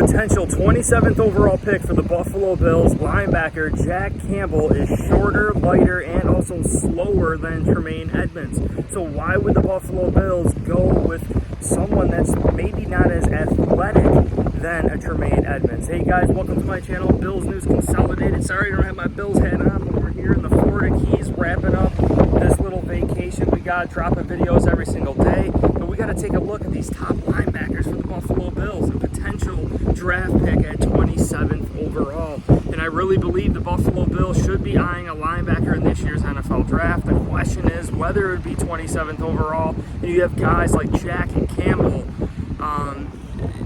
potential 27th overall pick for the Buffalo Bills, linebacker Jack Campbell is shorter, lighter, and also slower than Tremaine Edmunds. So why would the Buffalo Bills go with someone that's maybe not as athletic than a Tremaine Edmunds? Hey guys, welcome to my channel, Bills News Consolidated. Sorry I don't have my Bills hat on, but we're here in the Florida Keys wrapping up this little vacation we got, dropping videos every single day. But we got to take a look at these top linebackers for the Buffalo Bills, a potential draft pick at 27th overall. And I really believe the Buffalo Bills should be eyeing a linebacker in this year's NFL draft. The question is whether it would be 27th overall. And you have guys like Jack Campbell,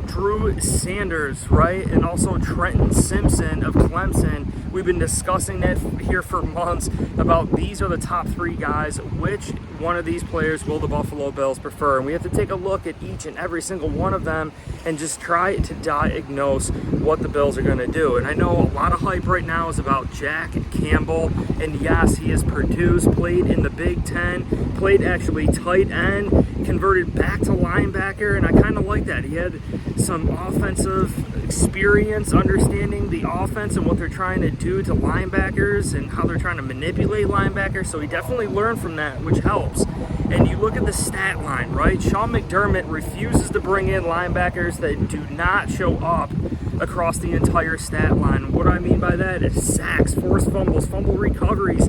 Drew Sanders, right? And also Trenton Simpson of Clemson. We've been discussing that here for months about these are the top three guys. Which one of these players will the Buffalo Bills prefer? And we have to take a look at each and every single one of them and just try to diagnose what the Bills are going to do. And I know a lot of hype right now is about Jack Campbell. And yes, he has produced, played in the Big Ten, played actually tight end, converted back to linebacker, and I kind of like that. He had some offensive experience, understanding the offense and what they're trying to do to linebackers and how they're trying to manipulate linebackers, so he definitely learned from that, which helps. And you look at the stat line, right? Sean McDermott refuses to bring in linebackers that do not show up across the entire stat line. What I mean by that is sacks, forced fumbles, fumble recoveries,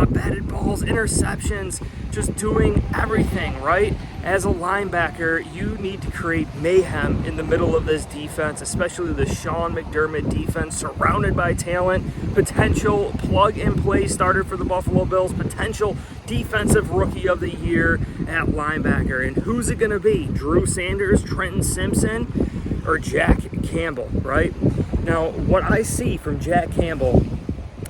batted balls, interceptions, just doing everything, right? As a linebacker, you need to create mayhem in the middle of this defense, especially the Sean McDermott defense, surrounded by talent, potential plug-and-play starter for the Buffalo Bills, potential defensive rookie of the year at linebacker. And who's it going to be? Drew Sanders, Trenton Simpson, or Jack Campbell, right? Now, what I see from Jack Campbell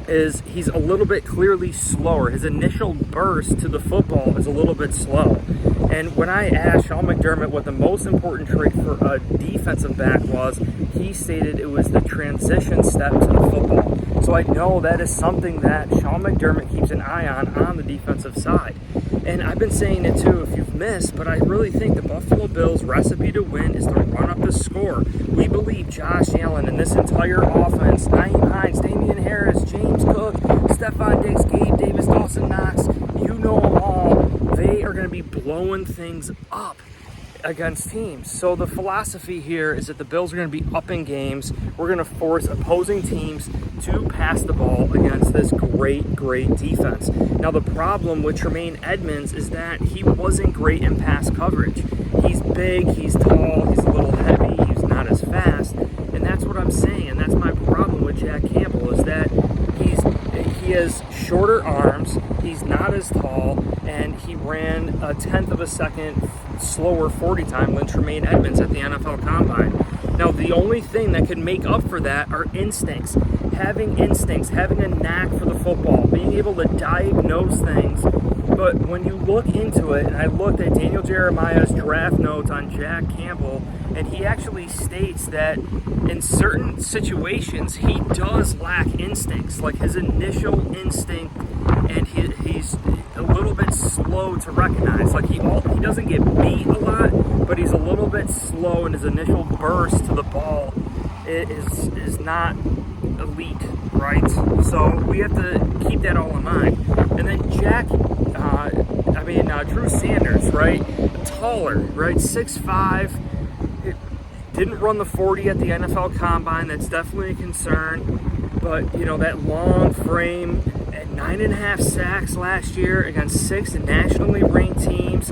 is he's a little bit clearly slower. His initial burst to the football is a little bit slow. And when I asked Sean McDermott what the most important trait for a defensive back was, he stated it was the transition step to the football. So I know that is something that Sean McDermott keeps an eye on the defensive side. And I've been saying it too if you've missed, but I really think the Buffalo Bills' recipe to win is to run up the score. We believe Josh Allen and this entire offense, Nyheim Hines, Damian Harris, James Cook, Stephon Diggs, Gabe Davis, Dawson Knox, you know them all, they are going to be blowing things up against teams. So the philosophy here is that the Bills are going to be up in games. We're going to force opposing teams to pass the ball against this great defense. Now the problem with Tremaine Edmunds is that he wasn't great in pass coverage. He's big, he's tall, he's a little heavy, he's not as fast, and that's what I'm saying. And that's my problem with Jack Campbell is that he has shorter arms, he's not as tall, and he ran a 1/10 of a second slower 40 time than Tremaine Edmunds at the NFL Combine. Now, the only thing that can make up for that are instincts. Having a knack for the football, being able to diagnose things. But when you look into it, and I looked at Daniel Jeremiah's draft notes on Jack Campbell, and he actually states that in certain situations, he does lack instincts, like his initial instinct, and he's a little bit slow to recognize. Like he doesn't get beat a lot, but he's a little bit slow in his initial burst to the ball. It is not elite, right? So we have to keep that all in mind. And then Drew Sanders, right? Taller, right? 6'5", didn't run the 40 at the NFL Combine. That's definitely a concern. But, you know, that long frame, at 9.5 sacks last year against 6 nationally ranked teams.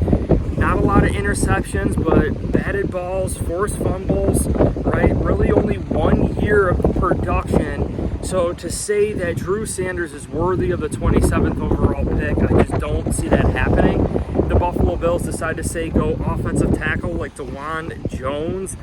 Not a lot of interceptions, but batted balls, forced fumbles, right? Really only 1 year of production. So to say that Drew Sanders is worthy of the 27th overall pick, I just don't see that happening. The Buffalo Bills decide to say go offensive tackle like DeJuan Jones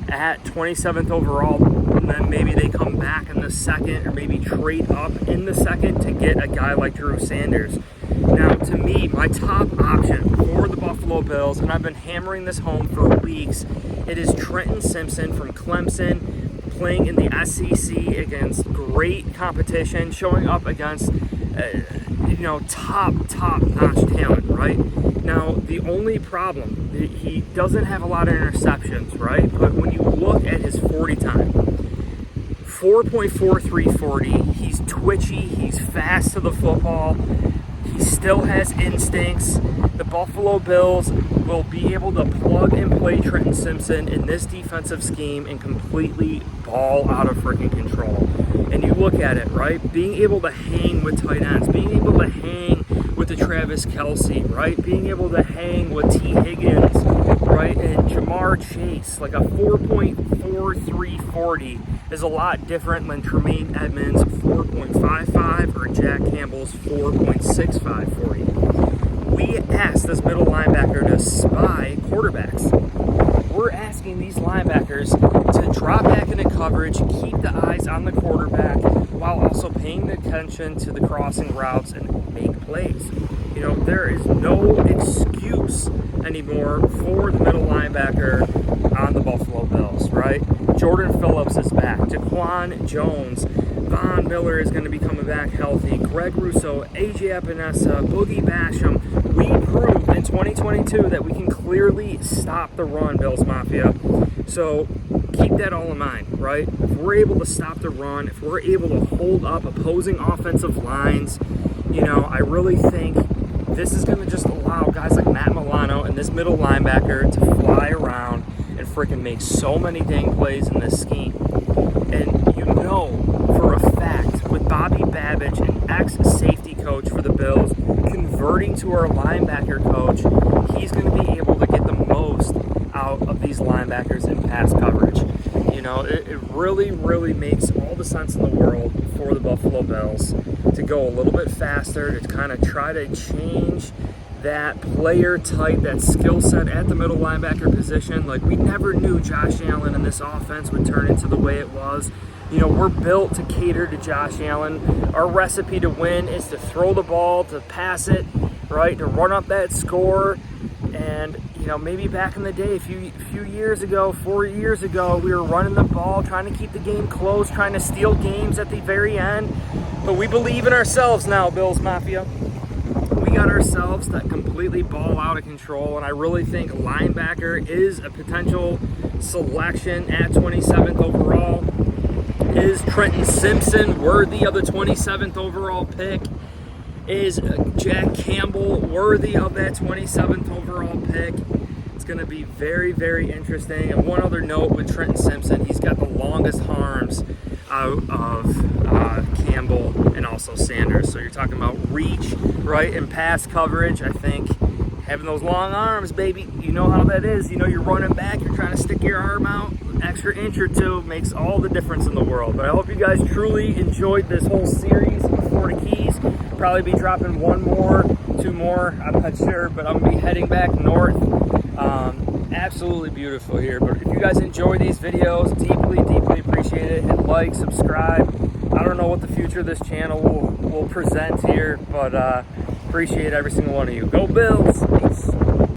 at 27th overall, and then maybe they come back in the second or maybe trade up in the second to get a guy like Drew Sanders. Now, to me, my top option for the Buffalo Bills, and I've been hammering this home for weeks, it is Trenton Simpson from Clemson, playing in the SEC against great competition, showing up against top-notch talent, right? Now, the only problem, he doesn't have a lot of interceptions, right? But when you look at his 40 time, 4.43 40, he's twitchy, he's fast to the football, he still has instincts. The Buffalo Bills will be able to plug and play Trenton Simpson in this defensive scheme and completely ball out of freaking control. And you look at it, right? Being able to hang with tight ends, being able to hang with the Travis Kelce, right? Being able to hang with T. Higgins, right? And Jamar Chase, like a 4.43 40 is a lot different than Tremaine Edmonds' 4.55 or Jack Campbell's 4.65 40. We asked this middle linebacker to spy quarterbacks. We're asking these linebackers to drop back into coverage, keep the eyes on the quarterback, while also paying attention to the crossing routes and make plays. There is no excuse anymore for the middle linebacker on the Buffalo Bills, right? Jordan Phillips is back. Jaquan Jones. Von Miller is going to be coming back healthy. Greg Rousseau, AJ Epinesa, Boogie Basham. We proved in 2022 that we can clearly stop the run, Bills Mafia. So keep that all in mind, right? If we're able to stop the run, if we're able to hold up opposing offensive lines, I really think this is going to just allow guys like Matt Milano and this middle linebacker to fly around and freaking make so many dang plays in this scheme. And for a fact, with Bobby Babbage, an ex-safety coach for the Bills, converting to our linebacker coach, he's going to be able to get the most out of these linebackers in pass coverage. It really, really makes all the sense in the world for the Buffalo Bills to go a little bit faster, to kind of try to change that player type, that skill set at the middle linebacker position. Like, we never knew Josh Allen and this offense would turn into the way it was. We're built to cater to Josh Allen. Our recipe to win is to throw the ball, to pass it, right, to run up that score. And, maybe back in the day, a few years ago, 4 years ago, we were running the ball, trying to keep the game close, trying to steal games at the very end. But we believe in ourselves now, Bills Mafia. We got ourselves to completely ball out of control, and I really think linebacker is a potential selection at 27th overall. Is Trenton Simpson worthy of the 27th overall pick? Is Jack Campbell worthy of that 27th overall pick? It's going to be very, very interesting. And one other note with Trenton Simpson, he's got the longest arms out of Campbell and also Sanders. So you're talking about reach, right, and pass coverage. I think having those long arms, baby, you know how that is. You're running back, you're trying to stick your arm out. An extra inch or two makes all the difference in the world. But I hope you guys truly enjoyed this whole series of Florida Keys. Probably be dropping one more, two more, I'm not sure, but I'm going to be heading back north. Absolutely beautiful here. But if you guys enjoy these videos, deeply, deeply appreciate it. Hit like, subscribe. I don't know what the future of this channel will present here, but appreciate every single one of you. Go Bills! Peace.